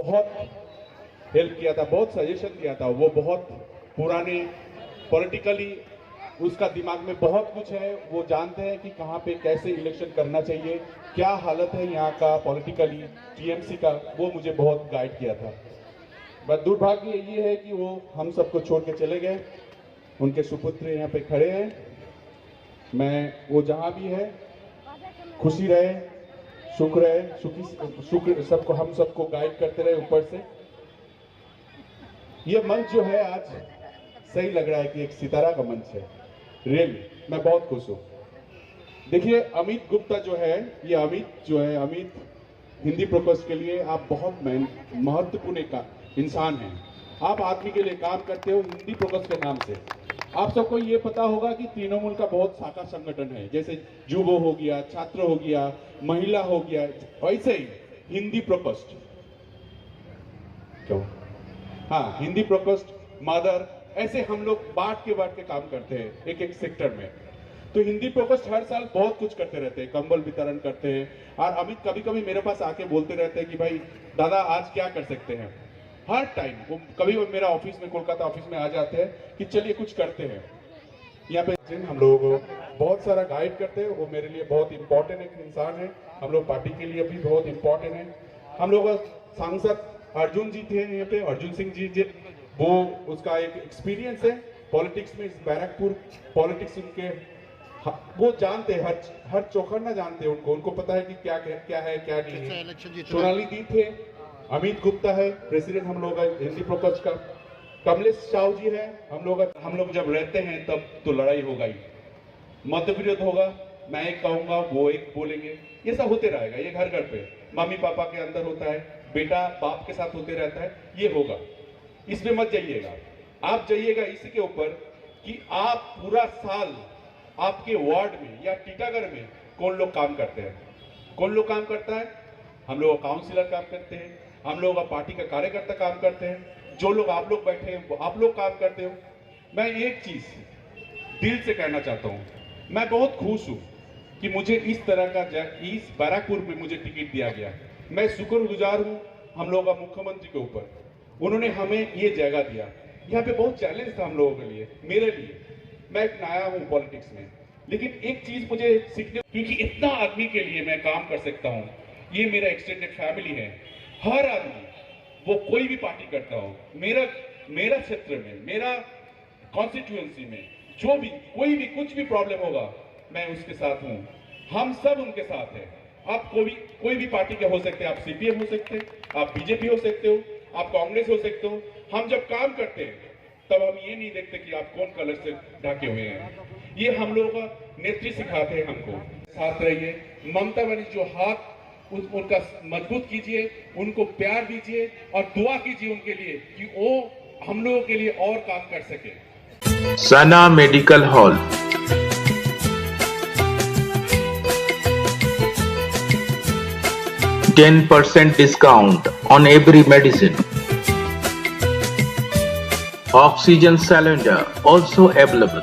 बहुत हेल्प किया था, बहुत सजेशन दिया था। वो बहुत पुराने पॉलिटिकली उसका दिमाग में बहुत कुछ है, वो जानते हैं कि कहाँ पे कैसे इलेक्शन करना चाहिए, क्या हालत है यहाँ का पॉलिटिकली टीएमसी का, वो मुझे बहुत गाइड किया था। बस दुर्भाग्य ये है कि वो हम सबको छोड़ के चले गए। उनके सुपुत्र यहाँ पे खड़े हैं। मैं वो जहाँ भी है खुशी रहे, सुख रहे, सुख सबको, हम सबको गाइड करते रहे ऊपर से। ये मंच जो है आज सही लग रहा है कि एक सितारा का मंच है। रियली मैं बहुत खुश हूँ। देखिए अमित गुप्ता जो है, ये अमित हिंदी प्रकोष्ठ के लिए आप बहुत महत्वपूर्ण एक इंसान हैं। आप आदमी के लिए काम करते हो हिंदी प्रकोष्ठ के नाम से। आप सबको ये पता होगा कि तृणमूल का बहुत शाखा संगठन है, जैसे युवा हो गया, छात्र हो गया, महिला हो गया, वैसे ही हिंदी प्रकोष्ठ, क्यों, हाँ हिंदी प्रकोष्ठ, मदर, ऐसे हम लोग बांट के काम करते हैं एक एक सेक्टर में। तो हिंदी प्रकोष्ठ हर साल बहुत कुछ करते रहते हैं, कंबल वितरण करते हैं। और अमित कभी कभी मेरे पास आके बोलते रहते हैं कि भाई दादा आज क्या कर सकते हैं। हर टाइम वो कभी वो मेरा ऑफिस में, कोलकाता ऑफिस में आ जाते हैं कि चलिए कुछ करते हैं। यहाँ पे हम लोगों को बहुत सारा गाइड करते हैं। वो मेरे लिए बहुत इंपॉर्टेंट एक इंसान है, हम लोग पार्टी के लिए भी बहुत इंपॉर्टेंट है। हम लोग सांसद अर्जुन जी थे यहाँ पे, अर्जुन सिंह जी, वो उसका एक एक्सपीरियंस है पॉलिटिक्स में, इस बैरकपुर पॉलिटिक्स उनके, वो जानते हैं, हर चौखन्ना जानते हैं उनको पता है कि क्या है क्या नहीं है। सोनाली दी थे, अमित गुप्ता है प्रेसिडेंट हम लोग हिंदी प्रकोष्ठ का, कमलेश साहू जी है। हम लोग जब रहते हैं तब तो लड़ाई होगा ही, मतविरोध होगा, मैं एक कहूंगा वो एक बोलेंगे, ये सब होते रहेगा। ये घर घर पे मम्मी पापा के अंदर होता है, बेटा बाप के साथ होते रहता है, ये होगा। इसमें मत जाइएगा, आप जाइएगा इसके ऊपर कि आप पूरा साल आपके वार्ड में या टीकागढ़ में कौन लोग काम करते हैं, कौन लोग काम करता है। हम लोग काउंसिलर काम करते हैं, हम लोग पार्टी का कार्यकर्ता काम करते हैं, जो लोग आप लोग बैठे हैं वो आप लोग काम करते हो। मैं एक चीज दिल से कहना चाहता हूँ, मैं बहुत खुश हूँ कि मुझे इस तरह का इस बैरकपुर में मुझे टिकट दिया गया। मैं शुक्रगुजार हूँ हम लोग का मुख्यमंत्री के ऊपर, उन्होंने हमें ये जगह दिया। यहाँ पे बहुत चैलेंज था हम लोगों के लिए, मेरे लिए, मैं एक नया हूँ पॉलिटिक्स में, लेकिन एक चीज मुझे सीखने, क्योंकि इतना आदमी के लिए मैं काम कर सकता हूँ। ये मेरा एक्सटेंडेड फैमिली है, हर आदमी, वो कोई भी पार्टी करता हो, मेरा क्षेत्र में, मेरा कॉन्स्टिट्यूएंसी में जो भी कोई भी कुछ भी प्रॉब्लम होगा, मैं उसके साथ हूँ। हम सब उनके साथ हैं। आप कोई भी पार्टी के हो सकते हैं, आप सीपीएम हो सकते हैं, आप बीजेपी हो सकते हो, आप कांग्रेस हो सकते हो। हम जब काम करते हैं तब हम ये नहीं देखते कि आप कौन कलर से ढके हुए हैं। ये हम लोगों का नेत्री सिखाते हैं हमको। साथ रहिए, ममता बनर्जी जो हाथ उनका मजबूत कीजिए, उनको प्यार दीजिए और दुआ कीजिए उनके लिए कि वो हम लोगों के लिए और काम कर सके। सना medical hall, 10% discount on every medicine. Oxygen cylinder also available.